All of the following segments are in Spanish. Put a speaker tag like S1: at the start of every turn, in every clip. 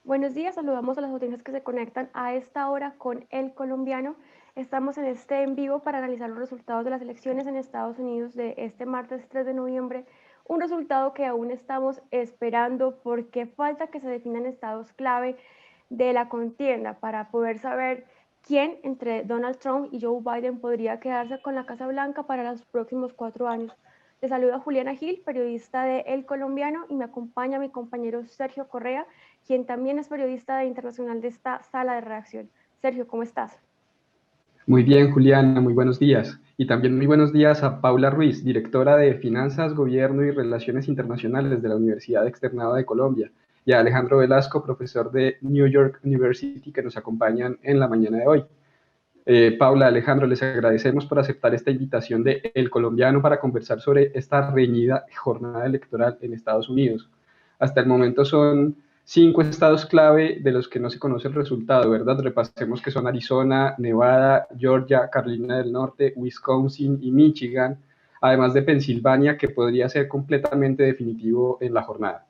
S1: Buenos días, saludamos a las audiencias que se conectan a esta hora con El Colombiano. Estamos en este en vivo para analizar los resultados de las elecciones en Estados Unidos de este martes 3 de noviembre, un resultado que aún estamos esperando porque falta que se definan estados clave de la contienda para poder saber quién entre Donald Trump y Joe Biden podría quedarse con la Casa Blanca para los próximos 4 años. Te saluda Juliana Gil, periodista de El Colombiano, y me acompaña mi compañero Sergio Correa, quien también es periodista internacional de esta sala de redacción. Sergio, ¿cómo estás?
S2: Muy bien, Juliana, muy buenos días. Y también muy buenos días a Paula Ruiz, directora de Finanzas, Gobierno y Relaciones Internacionales de la Universidad Externada de Colombia, y a Alejandro Velasco, profesor de New York University, que nos acompañan en la mañana de hoy. Paula, Alejandro, les agradecemos por aceptar esta invitación de El Colombiano para conversar sobre esta reñida jornada electoral en Estados Unidos. Hasta el momento son 5 estados clave de los que no se conoce el resultado, ¿verdad? Repasemos que son Arizona, Nevada, Georgia, Carolina del Norte, Wisconsin y Michigan, además de Pensilvania, que podría ser completamente definitivo en la jornada.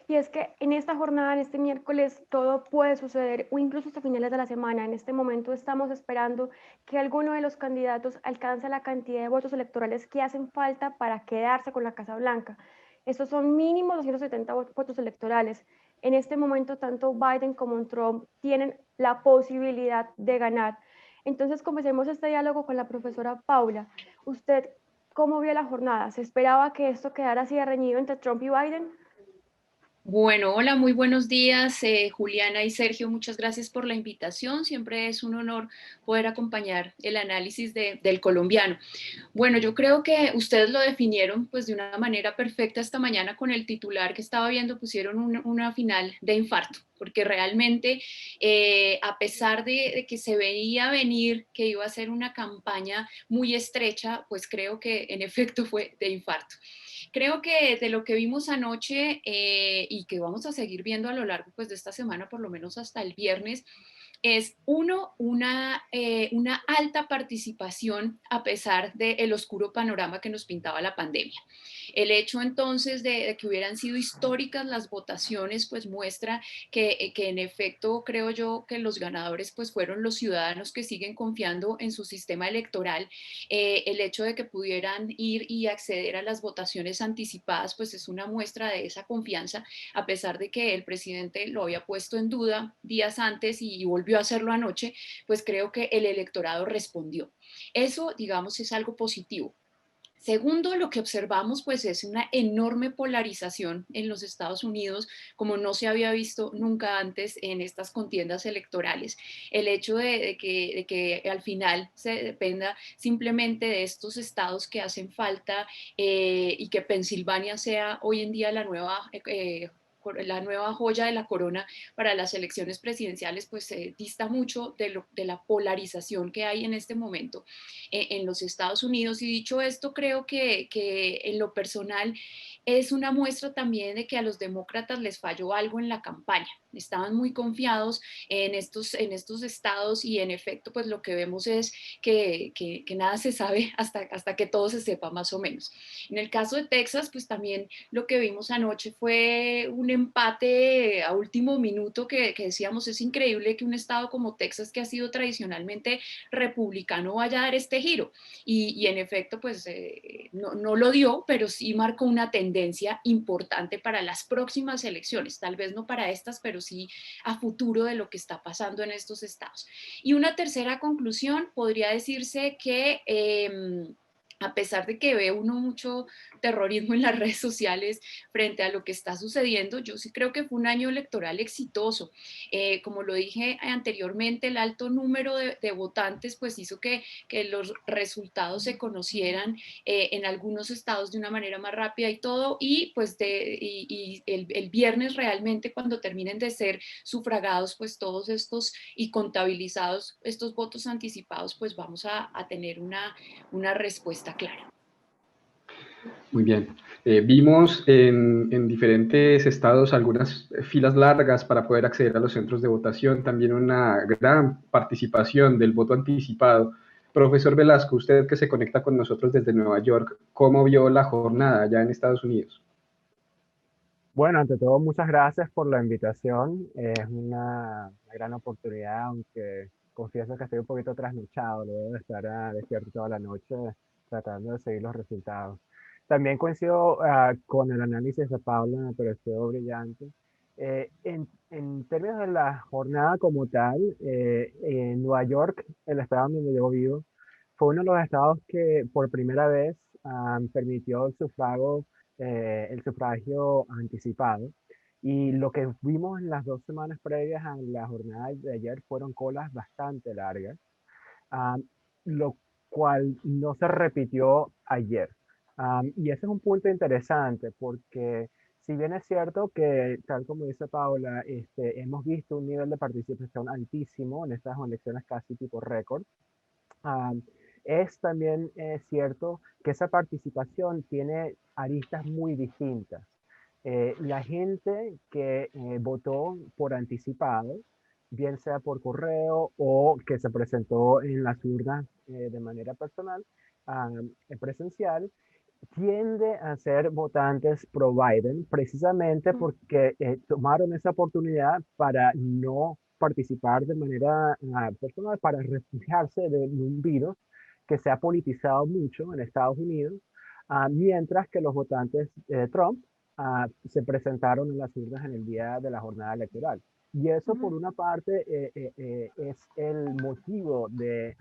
S1: Y es que en esta jornada, en este miércoles, todo puede suceder, o incluso hasta finales de la semana. En este momento estamos esperando que alguno de los candidatos alcance la cantidad de votos electorales que hacen falta para quedarse con la Casa Blanca. Estos son mínimo 270 votos electorales. En este momento, tanto Biden como Trump tienen la posibilidad de ganar. Entonces, comencemos este diálogo con la profesora Paula. ¿Usted cómo vio la jornada? ¿Se esperaba que esto quedara así de reñido entre Trump y Biden?
S3: Bueno, hola, muy buenos días, Juliana y Sergio, muchas gracias por la invitación. Siempre es un honor poder acompañar el análisis del colombiano. Bueno, yo creo que ustedes lo definieron pues de una manera perfecta esta mañana con el titular que estaba viendo, pusieron una final de infarto, porque realmente a pesar de que se veía venir que iba a ser una campaña muy estrecha, pues creo que en efecto fue de infarto. Creo que de lo que vimos anoche y que vamos a seguir viendo a lo largo pues, de esta semana, por lo menos hasta el viernes, es una alta participación a pesar del oscuro panorama que nos pintaba la pandemia. El hecho entonces de que hubieran sido históricas las votaciones, pues muestra que en efecto creo yo que los ganadores pues fueron los ciudadanos que siguen confiando en su sistema electoral. El hecho de que pudieran ir y acceder a las votaciones anticipadas pues es una muestra de esa confianza, a pesar de que el presidente lo había puesto en duda días antes y volvió a hacerlo anoche, pues creo que el electorado respondió. Eso, digamos, es algo positivo. Segundo, lo que observamos pues es una enorme polarización en los Estados Unidos, como no se había visto nunca antes en estas contiendas electorales. El hecho de que al final se dependa simplemente de estos estados que hacen falta y que Pensilvania sea hoy en día la nueva joya de la corona para las elecciones presidenciales, pues se dista mucho de la polarización que hay en este momento en los Estados Unidos. Y dicho esto, creo que en lo personal es una muestra también de que a los demócratas les falló algo en la campaña. Estaban muy confiados en estos estados y en efecto pues lo que vemos es que nada se sabe hasta que todo se sepa más o menos. En el caso de Texas pues también lo que vimos anoche fue un empate a último minuto que decíamos es increíble que un estado como Texas, que ha sido tradicionalmente republicano, vaya a dar este giro. Y en efecto, pues no lo dio, pero sí marcó una tendencia importante para las próximas elecciones, tal vez no para estas, pero sí a futuro de lo que está pasando en estos estados. Y una tercera conclusión podría decirse que a pesar de que ve uno mucho terrorismo en las redes sociales frente a lo que está sucediendo, yo sí creo que fue un año electoral exitoso. Como lo dije anteriormente, el alto número de votantes pues hizo que los resultados se conocieran en algunos estados de una manera más rápida y todo, y pues el viernes realmente cuando terminen de ser sufragados pues todos estos y contabilizados estos votos anticipados, pues vamos a tener una respuesta clara.
S2: Muy bien. Vimos en diferentes estados algunas filas largas para poder acceder a los centros de votación, también una gran participación del voto anticipado. Profesor Velasco, usted que se conecta con nosotros desde Nueva York, ¿cómo vio la jornada allá en Estados Unidos?
S4: Bueno, ante todo, muchas gracias por la invitación. Es una gran oportunidad, aunque confieso que estoy un poquito trasnochado, luego de estar despierto toda la noche tratando de seguir los resultados. También coincido con el análisis de Paula, me pareció brillante. En términos de la jornada como tal, en Nueva York, el estado donde yo vivo, fue uno de los estados que por primera vez permitió el sufragio anticipado. Y lo que vimos en las 2 semanas previas a la jornada de ayer fueron colas bastante largas, ah, lo cual no se repitió ayer. Y ese es un punto interesante porque si bien es cierto que, tal como dice Paula, hemos visto un nivel de participación altísimo en estas elecciones casi tipo récord, Ah, es también cierto que esa participación tiene aristas muy distintas. La gente que votó por anticipado, bien sea por correo o que se presentó en las urnas de manera personal, ah, presencial, tiende a ser votantes pro Biden precisamente porque tomaron esa oportunidad para no participar de manera personal, para refugiarse de un virus que se ha politizado mucho en Estados Unidos, mientras que los votantes de Trump se presentaron en las urnas en el día de la jornada electoral. Y eso, por una parte, es el motivo de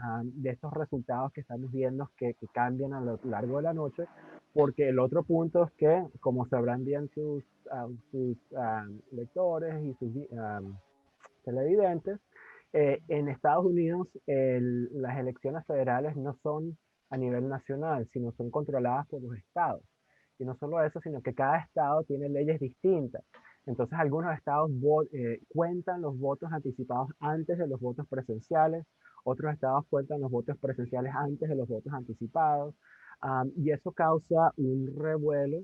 S4: estos resultados que estamos viendo que cambian a lo largo de la noche, porque el otro punto es que, como sabrán bien sus lectores y sus televidentes, en Estados Unidos las elecciones federales no son a nivel nacional, sino son controladas por los estados. Y no solo eso, sino que cada estado tiene leyes distintas. Entonces, algunos estados cuentan los votos anticipados antes de los votos presenciales, otros estados cuentan los votos presenciales antes de los votos anticipados, y eso causa un revuelo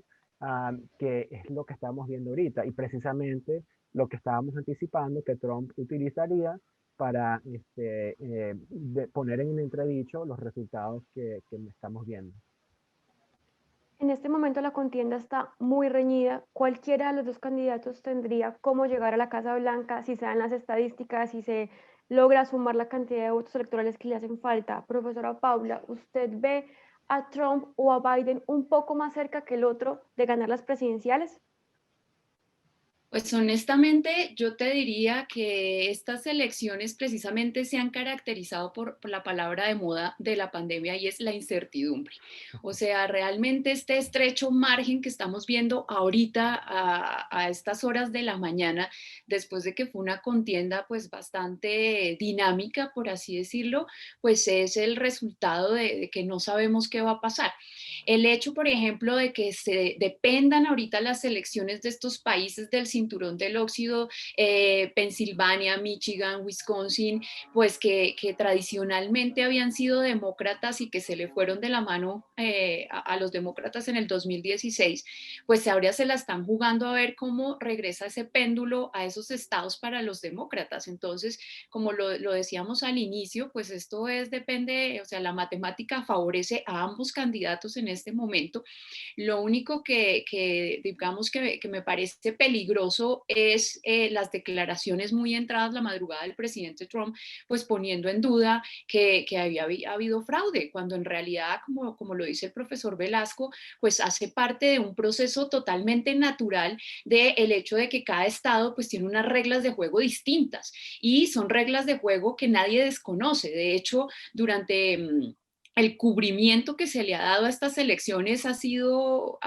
S4: que es lo que estamos viendo ahorita. Y precisamente lo que estábamos anticipando que Trump utilizaría para poner en entredicho los resultados que estamos viendo.
S1: En este momento la contienda está muy reñida. Cualquiera de los dos candidatos tendría cómo llegar a la Casa Blanca si se dan las estadísticas, si se logra sumar la cantidad de votos electorales que le hacen falta. Profesora Paula, ¿usted ve a Trump o a Biden un poco más cerca que el otro de ganar las presidenciales?
S3: Pues honestamente, yo te diría que estas elecciones precisamente se han caracterizado por la palabra de moda de la pandemia y es la incertidumbre. O sea, realmente este estrecho margen que estamos viendo ahorita a estas horas de la mañana, después de que fue una contienda pues bastante dinámica, por así decirlo, pues es el resultado de que no sabemos qué va a pasar. El hecho, por ejemplo, de que se dependan ahorita las elecciones de estos países del cinturón del óxido, Pensilvania, Michigan, Wisconsin, pues que tradicionalmente habían sido demócratas y que se le fueron de la mano a los demócratas en el 2016, pues ahora se la están jugando a ver cómo regresa ese péndulo a esos estados para los demócratas. Entonces, como lo decíamos al inicio, pues esto depende, o sea, la matemática favorece a ambos candidatos en este momento. Lo único que digamos que me parece peligroso es las declaraciones muy entradas la madrugada del presidente Trump, pues poniendo en duda que había habido fraude, cuando en realidad, como lo dice el profesor Velasco, pues hace parte de un proceso totalmente natural del hecho de que cada estado pues tiene unas reglas de juego distintas y son reglas de juego que nadie desconoce. De hecho, durante el cubrimiento que se le ha dado a estas elecciones yo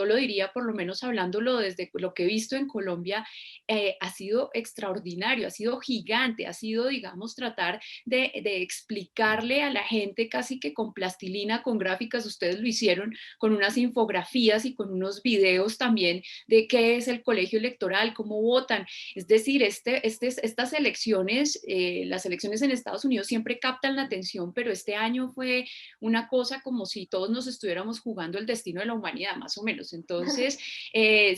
S3: lo diría, por lo menos hablándolo desde lo que he visto en Colombia, ha sido extraordinario, ha sido gigante, ha sido, digamos, tratar de explicarle a la gente casi que con plastilina, con gráficas, ustedes lo hicieron, con unas infografías y con unos videos también de qué es el colegio electoral, cómo votan. Es decir, estas elecciones, las elecciones en Estados Unidos siempre captan la atención, pero este año fue una cosa como si todos nos estuviéramos jugando el destino de la humanidad, más o menos. Entonces,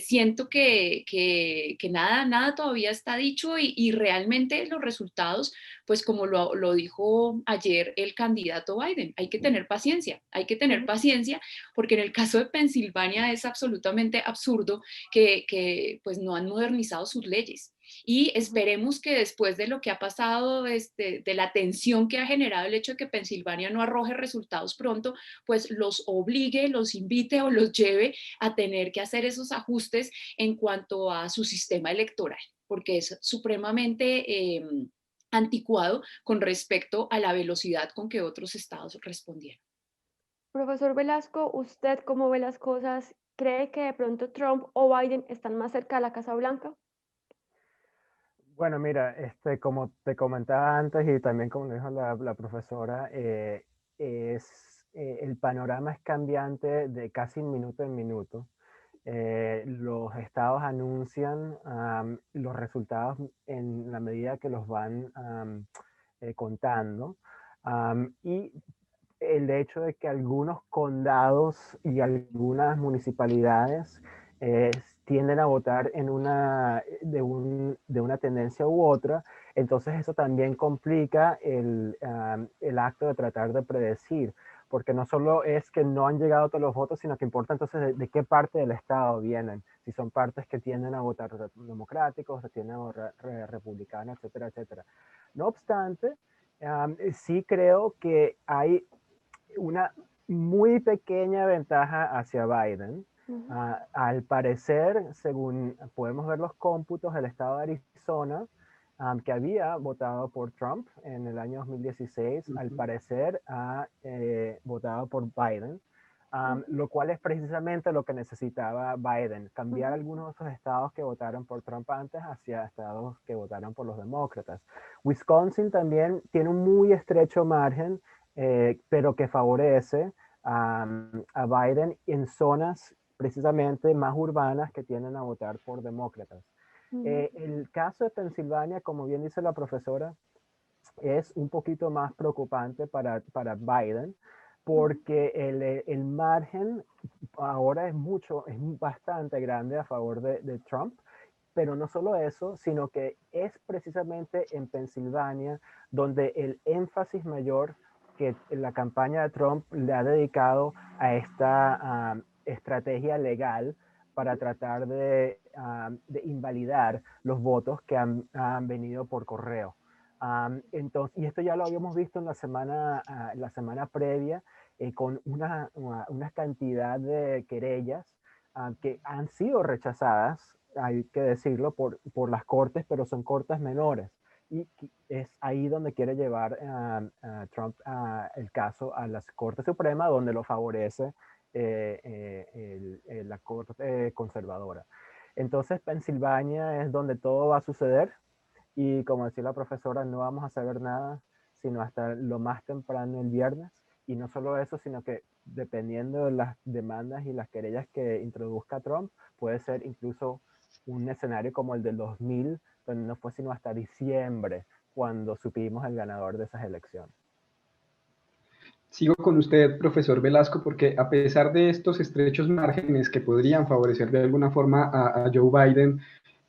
S3: siento que nada, nada todavía está dicho y realmente los resultados, pues como lo dijo ayer el candidato Biden, hay que tener paciencia, porque en el caso de Pensilvania es absolutamente absurdo pues no han modernizado sus leyes. Y esperemos que después de lo que ha pasado, de la tensión que ha generado el hecho de que Pensilvania no arroje resultados pronto, pues los obligue, los invite o los lleve a tener que hacer esos ajustes en cuanto a su sistema electoral, porque es supremamente anticuado con respecto a la velocidad con que otros estados respondieron.
S1: Profesor Velasco, ¿usted cómo ve las cosas? ¿Cree que de pronto Trump o Biden están más cerca de la Casa Blanca?
S4: Bueno, mira, como te comentaba antes y también como lo dijo la profesora, el panorama es cambiante de casi minuto en minuto. Los estados anuncian los resultados en la medida que los van contando. Y el hecho de que algunos condados y algunas municipalidades eh, tienden a votar de una tendencia u otra, entonces eso también complica el acto de tratar de predecir, porque no solo es que no han llegado todos los votos, sino que importa entonces de qué parte del estado vienen, si son partes que tienden a votar democráticos, que tienden a votar republicanos, etcétera, etcétera. No obstante, sí creo que hay una muy pequeña ventaja hacia Biden. Al parecer, según podemos ver los cómputos, el estado de Arizona, que había votado por Trump en el año 2016, al parecer ha votado por Biden, lo cual es precisamente lo que necesitaba Biden, cambiar algunos de esos estados que votaron por Trump antes hacia estados que votaron por los demócratas. Wisconsin también tiene un muy estrecho margen, pero que favorece a Biden en zonas precisamente más urbanas que tienden a votar por demócratas. El caso de Pensilvania, como bien dice la profesora, es un poquito más preocupante para Biden, porque el margen ahora es bastante grande a favor de Trump, pero no solo eso, sino que es precisamente en Pensilvania donde el énfasis mayor que la campaña de Trump le ha dedicado a esta estrategia legal para tratar de invalidar los votos que han venido por correo. Entonces, y esto ya lo habíamos visto en la semana previa, con una cantidad de querellas que han sido rechazadas, hay que decirlo, por las cortes, pero son cortes menores. Y es ahí donde quiere llevar Trump el caso a la Corte Suprema, donde lo favorece la Corte conservadora. Entonces, Pensilvania es donde todo va a suceder y como decía la profesora, no vamos a saber nada sino hasta lo más temprano el viernes. Y no solo eso, sino que dependiendo de las demandas y las querellas que introduzca Trump, puede ser incluso un escenario como el del 2000, donde no fue sino hasta diciembre cuando supimos el ganador de esas elecciones.
S2: Sigo con usted, profesor Velasco, porque a pesar de estos estrechos márgenes que podrían favorecer de alguna forma a Joe Biden,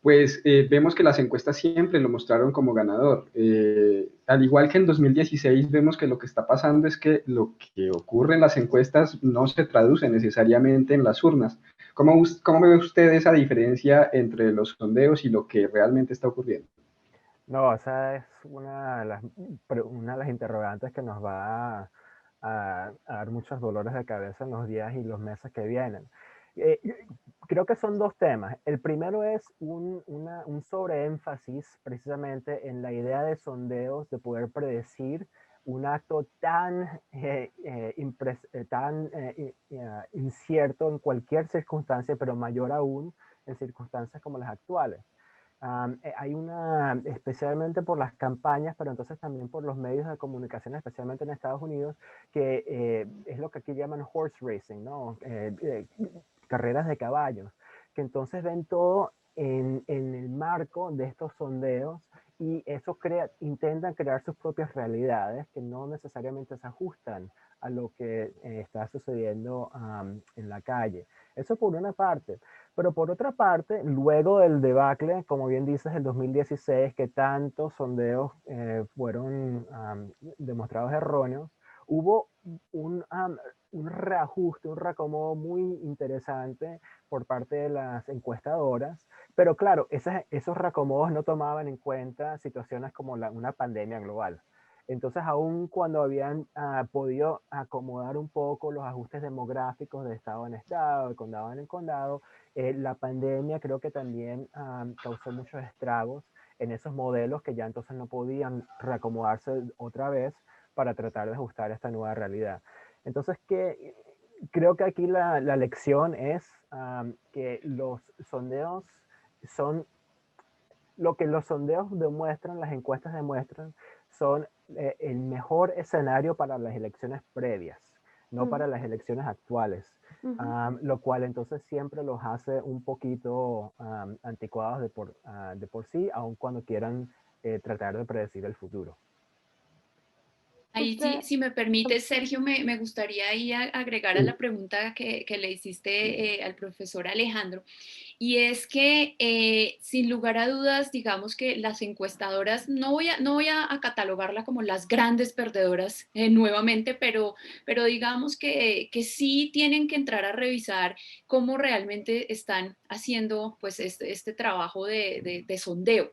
S2: pues vemos que las encuestas siempre lo mostraron como ganador. Al igual que en 2016, vemos que lo que está pasando es que lo que ocurre en las encuestas no se traduce necesariamente en las urnas. ¿Cómo ve usted esa diferencia entre los sondeos y lo que realmente está ocurriendo?
S4: No, esa es una de las interrogantes que nos va a dar muchos dolores de cabeza en los días y los meses que vienen. Eh, Creo que son dos temas. El primero es un sobreénfasis precisamente en la idea de sondeos, de poder predecir un acto tan incierto en cualquier circunstancia, pero mayor aún en circunstancias como las actuales. Hay especialmente por las campañas, pero entonces también por los medios de comunicación, especialmente en Estados Unidos, que es lo que aquí llaman horse racing, ¿no? Carreras de caballos, que entonces ven todo en el marco de estos sondeos, y eso intentan crear sus propias realidades que no necesariamente se ajustan a lo que está sucediendo en la calle. Eso por una parte. Pero por otra parte, luego del debacle, como bien dices, el 2016, que tantos sondeos fueron demostrados erróneos, hubo un reajuste, un reacomodo muy interesante por parte de las encuestadoras, pero claro, esos reacomodos no tomaban en cuenta situaciones como una pandemia global. Entonces, aun cuando habían podido acomodar un poco los ajustes demográficos de estado en estado, de condado en condado, la pandemia creo que también causó muchos estragos en esos modelos que ya entonces no podían reacomodarse otra vez para tratar de ajustar esta nueva realidad. Entonces, creo que aquí la lección es que los sondeos son lo que los sondeos demuestran, las encuestas demuestran, son el mejor escenario para las elecciones previas, no para las elecciones actuales. Lo cual entonces siempre los hace un poquito anticuados de por sí, aun cuando quieran tratar de predecir el futuro.
S3: Ahí sí,
S1: Usted,
S3: si me permite, Sergio, me gustaría ahí agregar a la pregunta que le hiciste al profesor Alejandro. Y es que sin lugar a dudas, digamos que las encuestadoras, no voy a catalogarla como las grandes perdedoras nuevamente, pero digamos que sí tienen que entrar a revisar cómo realmente están haciendo pues este trabajo de sondeo.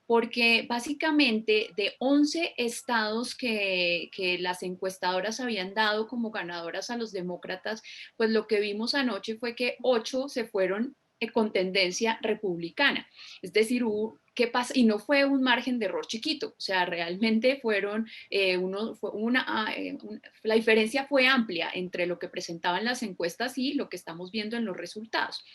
S3: Porque básicamente de 11 estados que las encuestadoras habían dado como ganadoras a los demócratas, pues lo que vimos anoche fue que 8 se fueron con tendencia republicana. Es decir, ¿qué pasa? Y no fue un margen de error chiquito, o sea, realmente la diferencia fue amplia entre lo que presentaban las encuestas y lo que estamos viendo en los resultados.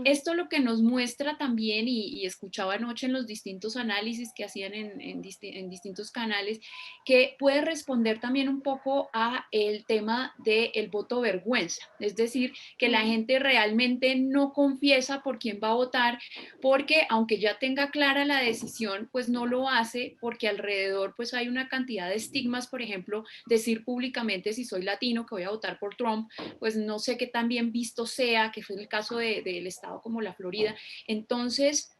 S3: Esto lo que nos muestra también, y escuchaba anoche en los distintos análisis que hacían en distintos canales, que puede responder también un poco a el tema del voto vergüenza, es decir, que la gente realmente no confiesa por quién va a votar, porque aunque ya tenga clara la decisión, pues no lo hace porque alrededor pues hay una cantidad de estigmas, por ejemplo, decir públicamente si soy latino que voy a votar por Trump, pues no sé qué tan bien visto sea, que fue el caso del estado como la Florida. Entonces,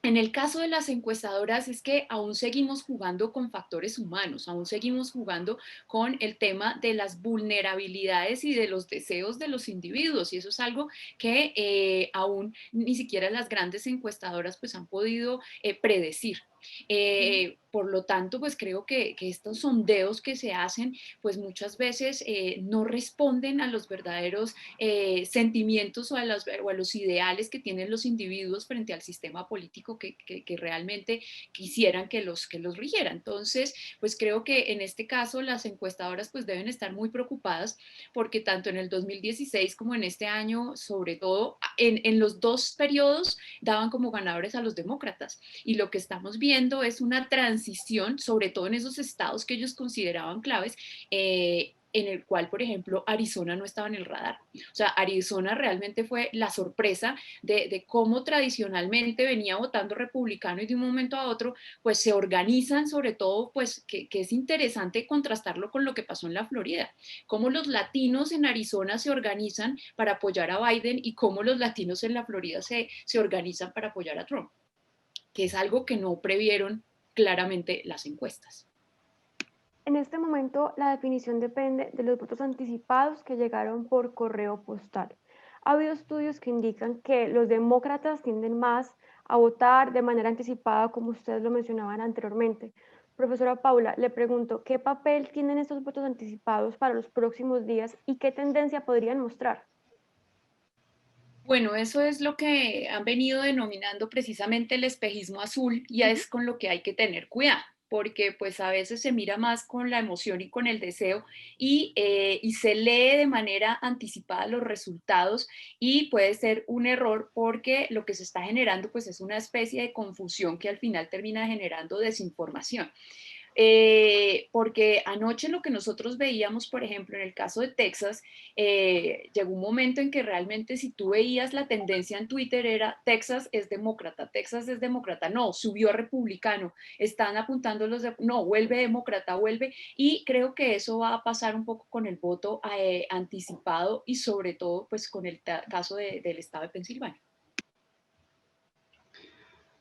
S3: en el caso de las encuestadoras es que aún seguimos jugando con factores humanos, aún seguimos jugando con el tema de las vulnerabilidades y de los deseos de los individuos, y eso es algo que aún ni siquiera las grandes encuestadoras pues han podido predecir. Por lo tanto, pues creo que estos sondeos que se hacen, pues muchas veces no responden a los verdaderos sentimientos o a los ideales que tienen los individuos frente al sistema político que realmente quisieran que los rigiera. Entonces, pues creo que en este caso las encuestadoras pues deben estar muy preocupadas porque tanto en el 2016 como en este año, sobre todo en los dos periodos, daban como ganadores a los demócratas. Y lo que estamos viendo es una transición, sobre todo en esos estados que ellos consideraban claves, en el cual, por ejemplo, Arizona no estaba en el radar. O sea, Arizona realmente fue la sorpresa de cómo tradicionalmente venía votando republicano y de un momento a otro, pues se organizan, sobre todo, pues que es interesante contrastarlo con lo que pasó en la Florida, cómo los latinos en Arizona se organizan para apoyar a Biden y cómo los latinos en la Florida se organizan para apoyar a Trump, que es algo que no previeron claramente las encuestas.
S1: En este momento, la definición depende de los votos anticipados que llegaron por correo postal. Ha habido estudios que indican que los demócratas tienden más a votar de manera anticipada, como ustedes lo mencionaban anteriormente. Profesora Paula, le pregunto, ¿qué papel tienen estos votos anticipados para los próximos días y qué tendencia podrían mostrar?
S3: Bueno, eso es lo que han venido denominando precisamente el espejismo azul y es con lo que hay que tener cuidado, porque pues a veces se mira más con la emoción y con el deseo y se lee de manera anticipada los resultados y puede ser un error porque lo que se está generando pues es una especie de confusión que al final termina generando desinformación. porque anoche lo que nosotros veíamos, por ejemplo, en el caso de Texas, llegó un momento en que realmente si tú veías la tendencia en Twitter era Texas es demócrata, no, subió a republicano, están apuntando no, vuelve demócrata, vuelve, y creo que eso va a pasar un poco con el voto anticipado y sobre todo pues con el caso del estado de Pensilvania.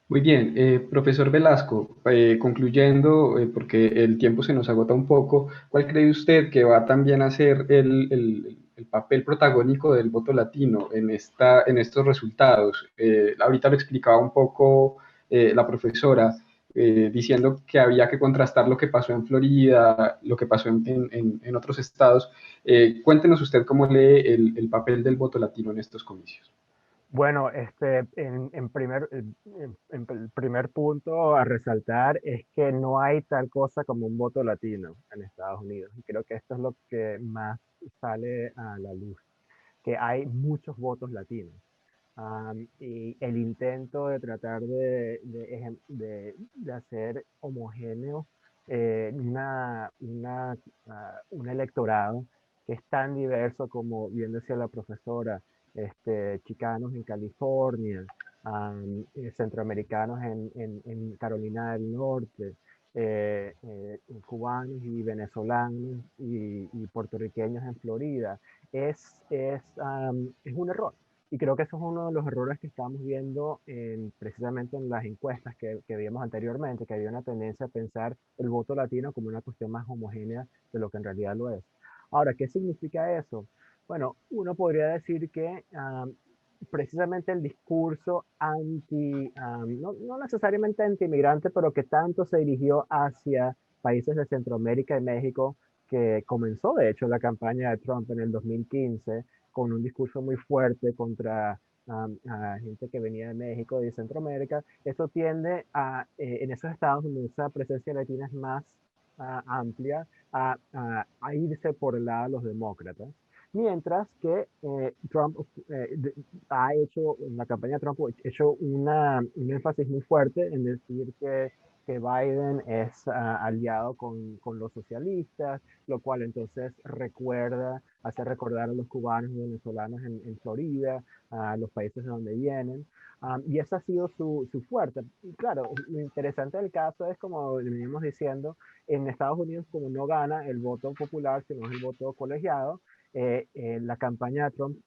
S2: Muy bien, profesor Velasco, concluyendo, porque el tiempo se nos agota un poco, ¿cuál cree usted que va también a ser el papel protagónico del voto latino en estos resultados? Ahorita lo explicaba un poco la profesora, diciendo que había que contrastar lo que pasó en Florida, lo que pasó en otros estados. Cuéntenos usted cómo lee el papel del voto latino en estos comicios.
S4: Bueno, el primer punto a resaltar es que no hay tal cosa como un voto latino en Estados Unidos. Y creo que esto es lo que más sale a la luz, que hay muchos votos latinos. Y el intento de tratar de hacer homogéneo un electorado que es tan diverso como bien decía la profesora, chicanos en California, centroamericanos en Carolina del Norte, cubanos y venezolanos y puertorriqueños en Florida, es un error. Y creo que eso es uno de los errores que estamos viendo precisamente en las encuestas que vimos anteriormente, que había una tendencia a pensar el voto latino como una cuestión más homogénea de lo que en realidad lo es. Ahora, ¿qué significa eso? Bueno, uno podría decir que precisamente el discurso no necesariamente anti-inmigrante, pero que tanto se dirigió hacia países de Centroamérica y México, que comenzó de hecho la campaña de Trump en el 2015 con un discurso muy fuerte contra a gente que venía de México y de Centroamérica. Esto tiende en esos estados donde esa presencia latina es más amplia, a irse por el lado de los demócratas. Mientras que Trump ha hecho, en la campaña de Trump, ha hecho un énfasis muy fuerte en decir que Biden es aliado con los socialistas, lo cual entonces hace recordar a los cubanos y venezolanos en Florida, a los países de donde vienen. Y ese ha sido su fuerte. Y claro, lo interesante del caso es, como venimos diciendo, en Estados Unidos, como no gana el voto popular, sino es el voto colegiado, la campaña de Trump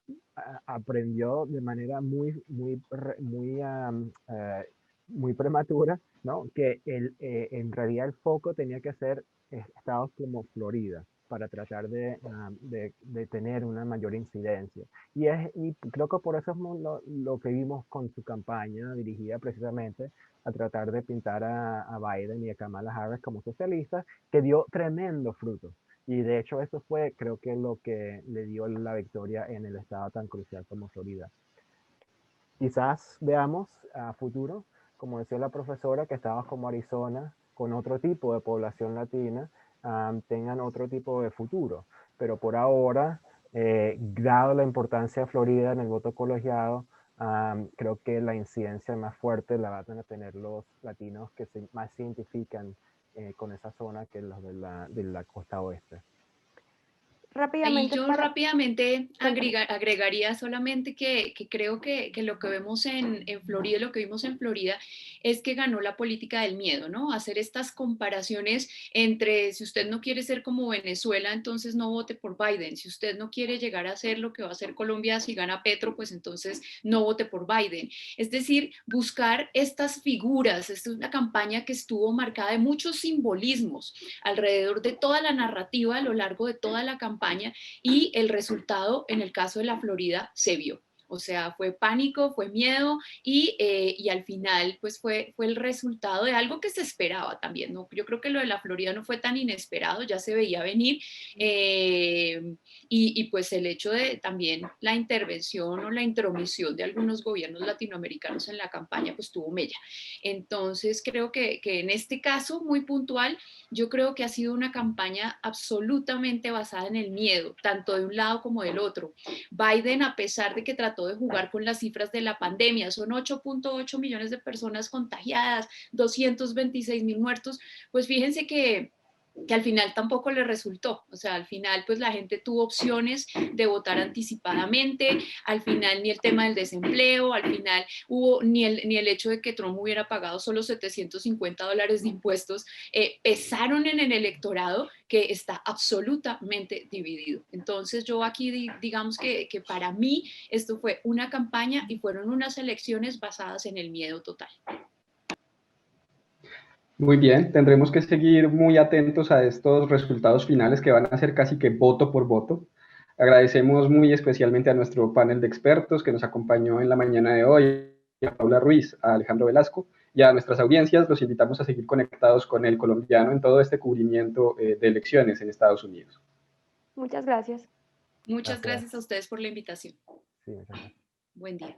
S4: aprendió de manera muy prematura, ¿no? Que en realidad el foco tenía que ser estados como Florida para tratar de tener una mayor incidencia. Y creo que por eso es lo que vimos con su campaña dirigida precisamente a tratar de pintar a Biden y a Kamala Harris como socialistas, que dio tremendo fruto. Y de hecho eso fue, creo que lo que le dio la victoria en el estado tan crucial como Florida. Quizás veamos a futuro, como decía la profesora, que estados como Arizona, con otro tipo de población latina, tengan otro tipo de futuro. Pero por ahora, dado la importancia de Florida en el voto colegiado, creo que la incidencia más fuerte la van a tener los latinos que más se identifican con esa zona que los de la costa oeste.
S3: Y
S1: Rápidamente
S3: yo
S1: para...
S3: rápidamente
S1: Cuéntame.
S3: agregaría solamente que creo que lo que vemos en Florida, lo que vimos en Florida, es que ganó la política del miedo, ¿no? Hacer estas comparaciones entre si usted no quiere ser como Venezuela, entonces no vote por Biden. Si usted no quiere llegar a ser lo que va a hacer Colombia si gana Petro, pues entonces no vote por Biden. Es decir, buscar estas figuras. Esta es una campaña que estuvo marcada de muchos simbolismos alrededor de toda la narrativa a lo largo de toda la campaña y el resultado en el caso de la Florida se vio. O sea, fue pánico, fue miedo y al final pues fue el resultado de algo que se esperaba también, ¿no? Yo creo que lo de la Florida no fue tan inesperado, ya se veía venir y pues el hecho de también la intervención o la intromisión de algunos gobiernos latinoamericanos en la campaña pues tuvo mella. Entonces creo que en este caso muy puntual, yo creo que ha sido una campaña absolutamente basada en el miedo, tanto de un lado como del otro. Biden, a pesar de que trató trató de jugar con las cifras de la pandemia. Son 8.8 millones de personas contagiadas, 226.000 muertos. Pues fíjense que al final tampoco le resultó, o sea, al final pues la gente tuvo opciones de votar anticipadamente, al final ni el tema del desempleo, al final hubo ni el hecho de que Trump hubiera pagado solo $750 de impuestos, pesaron en el electorado que está absolutamente dividido. Entonces yo aquí digamos que para mí esto fue una campaña y fueron unas elecciones basadas en el miedo total.
S2: Muy bien, tendremos que seguir muy atentos a estos resultados finales que van a ser casi que voto por voto. Agradecemos muy especialmente a nuestro panel de expertos que nos acompañó en la mañana de hoy, a Paula Ruiz, a Alejandro Velasco, y a nuestras audiencias. Los invitamos a seguir conectados con El Colombiano en todo este cubrimiento de elecciones en Estados Unidos.
S1: Muchas gracias.
S3: Muchas gracias a ustedes por la invitación.
S4: Sí, muchas gracias.
S3: Buen día.